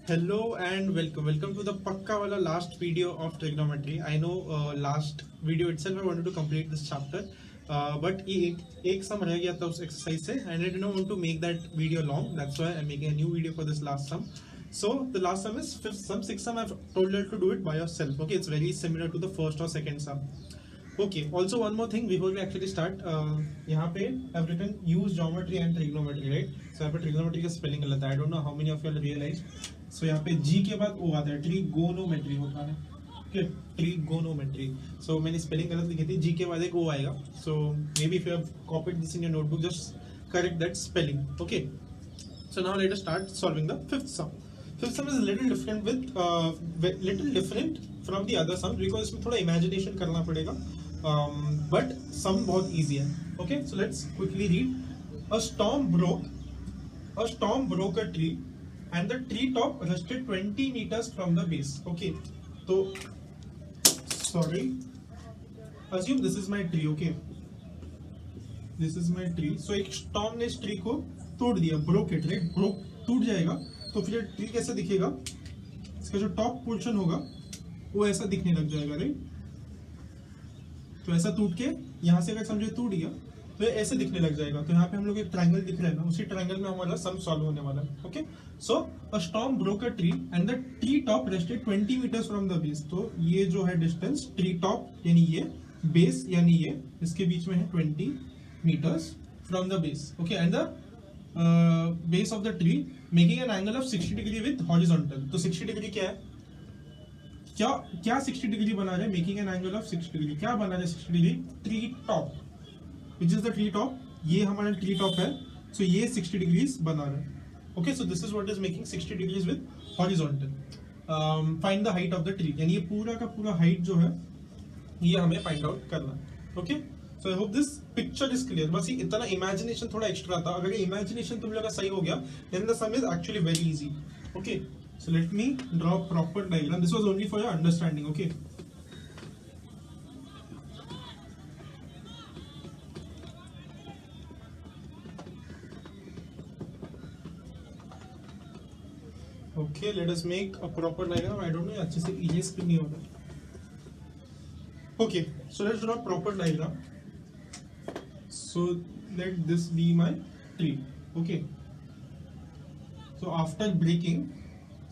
Hello and welcome. Welcome to the Pakka wala last video of trigonometry. I know last video itself I wanted to complete this chapter, but एक sum रह गया था उस exercise से, and I did not want to make that video long. That's why I'm making a new video for this last sum. So the last sum is fifth sum. Sixth sum I've told you to do it by yourself. Okay, it's very similar to the first or second sum. Okay. Also one more thing before we actually start. यहाँ पे I've written use geometry and trigonometry, right? So यहाँ पे trigonometry का spelling गलत है. I don't know how many of you all realize. So यहाँ पे G के बाद O आता है. Trigonometry होता है. Okay. Trigonometry. So मैंने spelling गलत लिखी थी. G के बाद एक O आएगा. So maybe if you have copied this in your notebook, just correct that spelling. Okay. So now let us start solving the fifth sum. Fifth sum is a little different little different from the other sums because इसमें थोड़ा imagination करना पड़ेगा. But sum बहुत easy है. Okay, so let's quickly read. A storm broke a tree and the tree top rested 20 meters from the base. Okay, so sorry. Assume this is my tree. Okay, this is my tree. So एक storm ने इस tree को तोड़ दिया, broke it, right? टूट जाएगा. तो फिर ट्री कैसा दिखेगा? इसका जो टॉप पोर्शन होगा वो ऐसा दिखने लग जाएगा, राइट? तो ऐसा टूट के यहाँ से अगर समझो टूट गया तो ऐसे दिखने लग जाएगा. तो यहाँ पे हम लोग एक ट्रायंगल दिख रहा है ना, उसी ट्रायंगल में हमारा सम सॉल्व होने वाला है. Okay, so a storm broke a tree and the tree top rested 20 metres from the base. तो ये जो है डिस्टेंस ट्री टॉप यानी ये, बेस यानी ये, इसके बीच में है 20 meters from the base. Okay, and the base of the tree making an angle of 60 degree with horizontal. तो 60 डिग्री क्या है? क्या 60 डिग्री बना रहे? Making an angle of 60 degree. क्या बना रहे 60 degree? Tree top, which is the tree top. ये हमारा ट्री टॉप है. सो ये 60 डिग्रीज बना रहे हैं. Okay, so this is what is making 60 degrees with horizontal. Find the height of the tree, यानी ये पूरा का पूरा हाइट जो है ये हमें फाइंड आउट करना है. Okay, so I hope this picture is clear. बस ये इतना इमेजिनेशन थोड़ा एक्स्ट्रा था. अगर ये इमेजिनेशन तुम लोग का सही हो गया then the sum is actually very easy. Okay, so let me draw a proper diagram. This was only for your understanding. Okay, okay, let us make a proper diagram. I don't know अच्छे से erase भी नहीं हो रहा. Okay, so let's draw a proper diagram. So let this be my tree. Okay, so after breaking,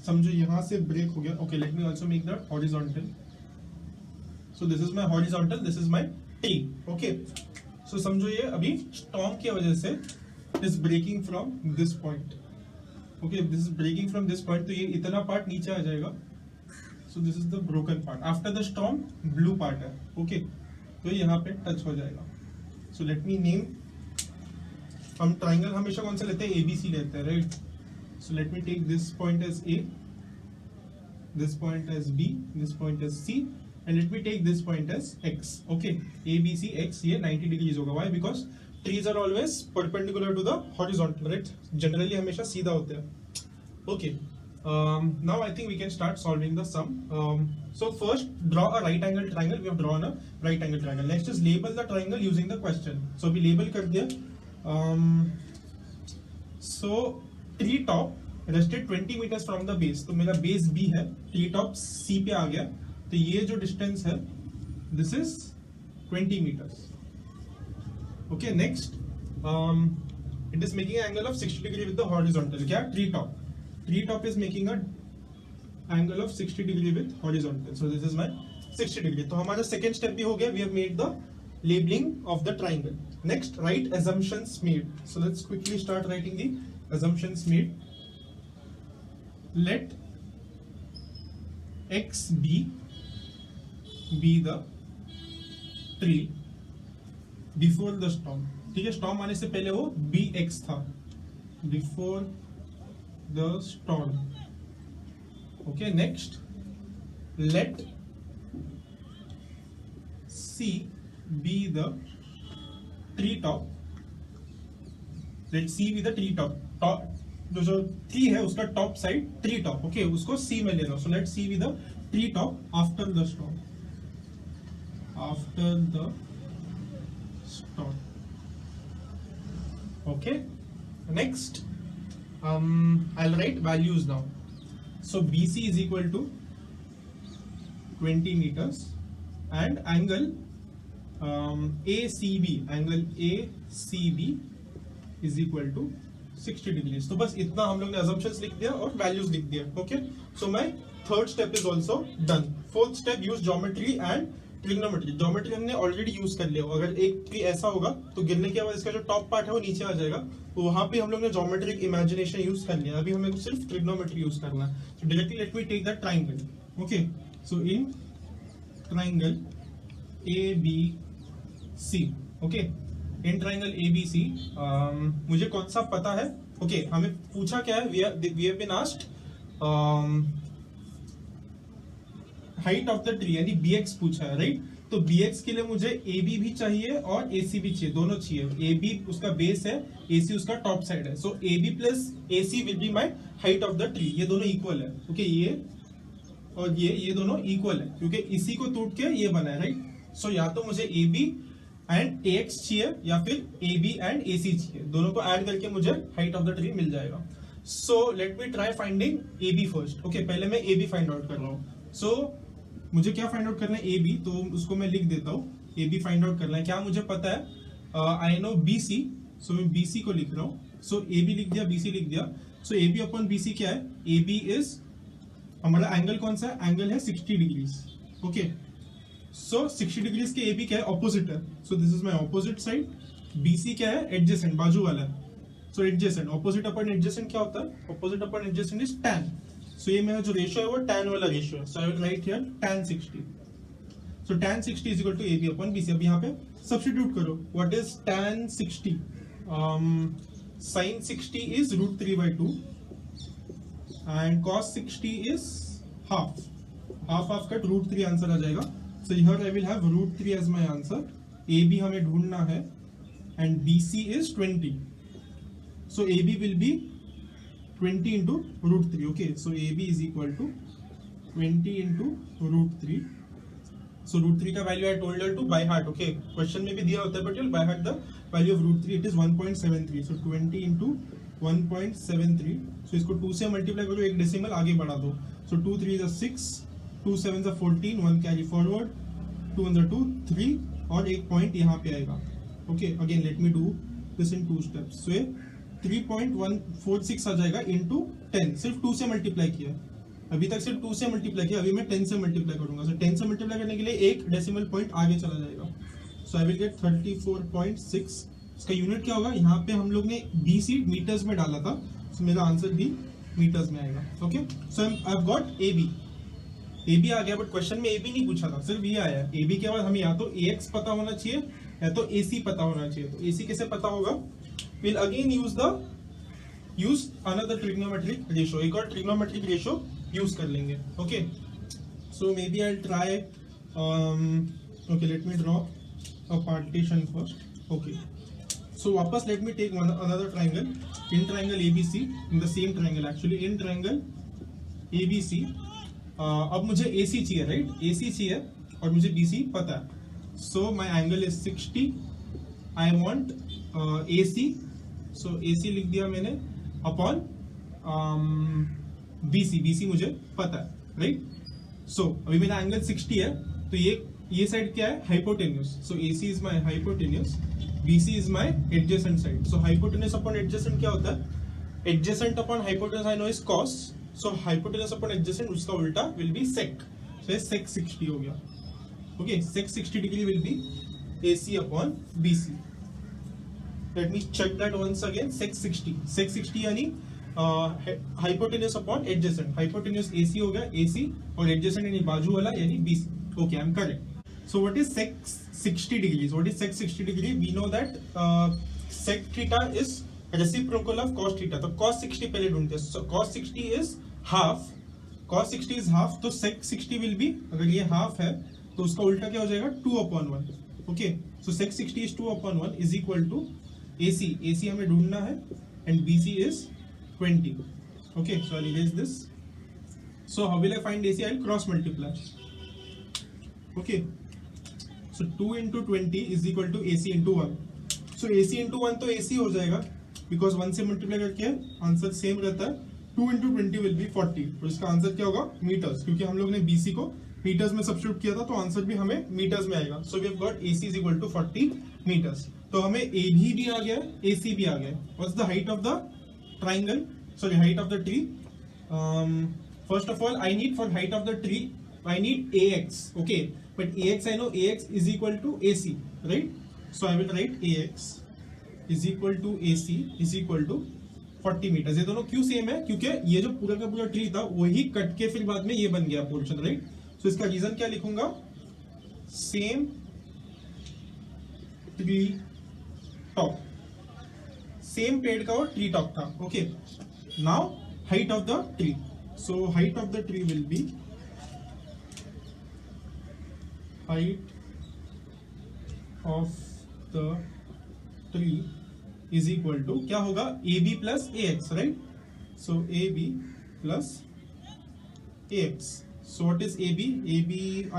समझो यहाँ से break हो गया. Okay, let me also make that horizontal. So this is my horizontal, this is my tree. Okay, so समझो ये अभी storm की वजह से is breaking from this point. Okay, this is breaking from this point. तो ये इतना part नीचे आ जाएगा. So this is the broken part. After the storm blue part है. ओके, तो यहाँ पे टच हो जाएगा. सो लेट मी नेम. हम ट्राइंगल हमेशा कौन सा लेते हैं? एबीसी लेते हैं, right? So let me take this point as A, this point as B, this point as C, and let me take this point as X. Okay, A, B, C, X. ये 90 degrees होगा. Why? Because trees are always perpendicular to the horizontal, right? Generally हमेशा सीधा होते हैं. Okay. Now I think we can start solving the sum. So first draw a right angle triangle. We have drawn a right angle triangle. Next is label the triangle using the question. So अभी label कर दिया. So tree top rested 20 metres from the base. तो मेरा base B है, tree top C पे आ गया. तो ये जो डिस्टेंस है this is 20 metres. Okay, next it is making angle of 60 degree with the horizontal. क्या? Tree top is making a angle of 60 degree with horizontal. So this is my 60 degree. तो हमारा सेकेंड स्टेप भी हो गया. We have made the labeling of the triangle. Next, write assumptions made. So let's quickly start writing the assumptions made. Let x be the tree before the storm. ठीक है, storm आने से पहले वो bx था. Before the storm. Okay, next, let c be the tree top. Let C be the tree top. जो tree है उसका top side tree top. Okay, उसको C में ले लो. So let C be the tree top after the storm. After the storm. Okay. Next, I'll write values now. So BC is equal to 20 meters and angle ACB, angle ACB is equal to 60 degrees. तो बस इतना हम लोग ने assumptions लिख दिया और values लिख दिया. Okay, so my third step is also done. Fourth step, use geometry and trigonometry. Geometry हमने ऑलरेडी यूज कर लिया. अगर एक ट्री ऐसा होगा तो गिरने के बाद इसका जो टॉप पार्ट है वो नीचे आ जाएगा, तो वहां पे हम लोग ने ज्योमेट्रिक इमेजिनेशन यूज कर लिया. अभी हमें सिर्फ ट्रिग्नोमेट्री यूज करना है. So directly let me take the triangle. Okay, so in triangle ABC. Okay, in triangle ABC मुझे कौन सा पता है. ओके, हमें पूछा क्या है, we have been asked height of the tree, यानी bx पूछा है, राइट. तो bx के लिए मुझे AB भी चाहिए और AC भी चाहिए, दोनों चाहिए. AB उसका बेस है, AC उसका टॉप साइड है. सो AB plus AC will be my height of the tree. ये दोनों इक्वल है. ओके, ये और ये दोनों इक्वल है क्योंकि इसी को टूट के ये बना है, राइट. सो या तो मुझे AB एंड AX चाहिए या फिर AB एंड AC चाहिए. दोनों को ऐड करके मुझे हाइट ऑफ द ट्री मिल जाएगा. So let me try finding AB first. Okay, पहले मैं AB फाइंड आउट कर रहा हूँ. सो मुझे क्या फाइंड आउट करना है, AB, तो उसको मैं लिख देता हूँ. AB फाइंड आउट करना है. क्या मुझे पता है, आई नो BC, सो मैं BC को लिख रहा हूँ. सो AB लिख दिया, BC लिख दिया. सो AB अपॉन BC क्या है, AB इज हमारा एंगल कौन सा है, एंगल है 60 डिग्रीज. ओके, सो 60 डिग्रीज के AB क्या है, ऑपोजिट है. सो this is my opposite side. BC क्या है, एडजेसेंट, बाजू वाला है. सो एडजेसेंट, ऑपोजिट अपॉन एडजेसेंट क्या होता है, opposite upon adjacent is tan. सो ये मेरा जो रेशियो है वो tan वाला रेशियो है. So I will write here tan 60. So tan 60 is equal to AB upon BC. अब यहाँ पे सब्स्टिट्यूट करो. What is tan 60? sin 60 is √3/2 and cos 60 is half. half cut √3 answer आ जाएगा. So here I will have √3 as my answer. AB हमें ढूंढना है and BC is 20. So AB will be 20 into √3. Okay, so AB is equal to 20 into √3. So √3 का value I told you to by heart. Okay, question में भी दिया होता है but you'll by heart the value of √3. It is 1.73. So 20 into 1.73. So इसको 2 से multiply करो, एक डेसिमल आगे बढ़ा दो. So 2 3 is 6, 2 7 is 14, 1 carry forward, 2 1 is 2, 3 और एक पॉइंट यहाँ पे आएगा. Okay, again let me do this in 2 steps. So 3.146 आ जाएगा इंटू 10. सिर्फ 2 से मल्टीप्लाई किया, अभी तक सिर्फ 2 से मल्टीप्लाई किया, अभी मैं 10 से मल्टीप्लाई करूंगा. सो 10 से मल्टीप्लाई करने के लिए एक डेसिमल पॉइंट आगे चला जाएगा. सो आई विल गेट 34.6. इसका यूनिट क्या होगा, यहाँ पे हम लोग ने BC मीटर्स में डाला था, सो मेरा आंसर भी मीटर्स में आएगा. Okay, so I have got AB आ गया, बट क्वेश्चन में AB नहीं पूछा था, सिर्फ ये आया. AB के बाद हमें या तो AX पता होना चाहिए या तो AC पता होना चाहिए. तो AC कैसे पता होगा, we'll again use another trigonometric ratio. एक और trigonometric ratio use कर लेंगे. Okay, so maybe I'll try okay, let me draw a partition first. Okay, so वापस let me take another triangle. In triangle ABC, in the same triangle actually, in triangle ABC, अब मुझे AC चाहिए, right? AC चाहिए और मुझे BC पता है. So my angle is 60. I want AC. So AC लिख दिया मैंने अपॉन BC मुझे पता है, राइट. सो अभी मेरा एंगल 60 है, तो ये साइड क्या है, hypotenuse. So AC is my hypotenuse, BC is my adjacent side. So hypotenuse upon adjacent क्या होता है, adjacent upon hypotenuse I know is cos. So hypotenuse upon adjacent उसका उल्टा विल बी सेक. सो सेक 60 हो गया. Okay, sec 60 degree will be AC upon BC. Let me check that once again. Sec 60 यानी hypotenuse upon adjacent. Hypotenuse AC हो गया, AC और adjacent यानी बाजू वाला यानी BC. Okay, I'm correct. So what is sec 60 degrees? What is sec 60 degree? We know that sec theta is reciprocal of cos theta. तो cos 60 पहले ढूंढते हैं. So cos 60 is half. Cos 60 is half. तो sec 60 will be, अगर ये half है तो उसका उल्टा क्या हो जाएगा, 2/1. Okay, so sec 60 is 2/1 is equal to AC हमें ढूंढना है and BC is 20. Okay, so I'll erase this. So how will I find AC? I'll cross multiply. Okay, so 2 into 20 is equal to AC into 1. So AC into 1 तो AC हो जाएगा because 1 से multiply करके answer same रहता है. 2 into 20 will be 40. तो इसका answer क्या होगा? मीटर्स, क्योंकि हम लोग ने BC को मीटर्स में सब्स्टिट्यूट किया था, तो आंसर भी हमें मीटर्स में आएगा. So we have got AC is equal to 40 metres. तो हमें AB भी आ गया, AC भी आ गया. What's the height of the triangle, sorry height of the tree? First of all, I need for height of the tree, I need AX, okay? But AX, I know AX is equal to AC, right? So I will write AX is equal to AC is equal to 40 metres. ये दोनों क्यों same है? क्योंकि ये जो पूरा का पूरा ट्री था वही कट के फिर बाद में ये बन गया पोर्शन, राइट? सो इसका रीजन क्या लिखूंगा? सेम ट्री टॉप, सेम पेड़ का और ट्री टॉप था. Okay, now height of the tree. So height of the tree will be height of the tree is equal to क्या होगा? AB plus AX, right? So AB plus AX. So what is AB? AB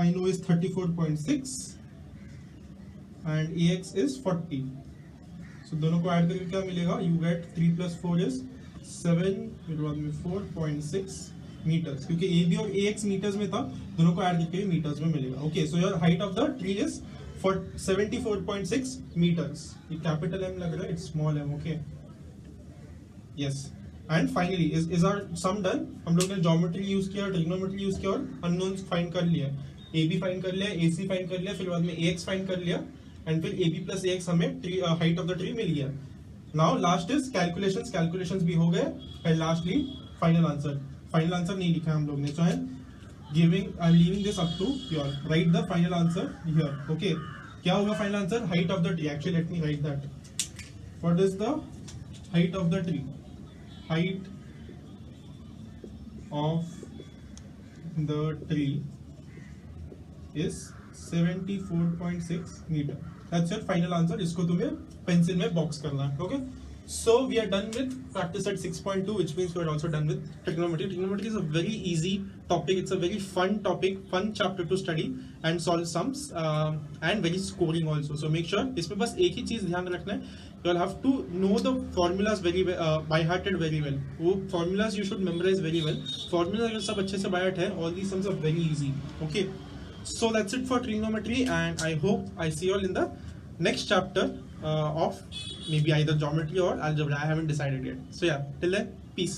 I know is 34.6 and AX is 40. So दोनों को add करके क्या मिलेगा? You get 3 plus 4 is 7, फिर बाद में 4.6 मीटर्स, क्योंकि AB और AX मीटर्स में था, दोनों को ऐड करके मीटर्स में मिलेगा. Okay, so your height of the tree is 74.6 metres. ये कैपिटल M लग रहा है, it's small m. Okay, yes. And finally is our sum done. हम लोग ने ज्योमेट्री यूज किया, ट्रिग्नोमेट्री यूज किया और अननोन्स फाइंड कर लिया. AB फाइंड कर लिया, AC फाइंड कर लिया, फिर बाद में AX फाइंड कर लिया, एंड फिर AB प्लस AX हमें हाइट ऑफ द ट्री मिल गया. नाउ लास्ट इज कैलकुलेशंस भी हो गए, and lastly final answer. Final answer नहीं लिखा है हम लोग ने, so I am leaving this up to your. Write the final answer here. Okay, क्या होगा final answer? Height of the tree. Actually let me write that. What is the height of the tree? Height of the tree is 74.6 metre. That's your final answer. इसको तुम्हें pencil में box करना है. Okay, so we are done with practice at 6.2, which means we are also done with trigonometry. Trigonometry is a very easy topic. It's a very fun topic, fun chapter to study and solve sums, and very scoring also. So make sure इसमें बस एक ही चीज ध्यान रखना है. You will have to know the formulas very by hearted very well. वो formulas you should memorize very well. Formulas अगर सब अच्छे से by heart है, all these sums are very easy. Okay, so that's it for trigonometry, and I hope I see you all in the next chapter of maybe either geometry or algebra. I haven't decided yet. So yeah, till then, peace.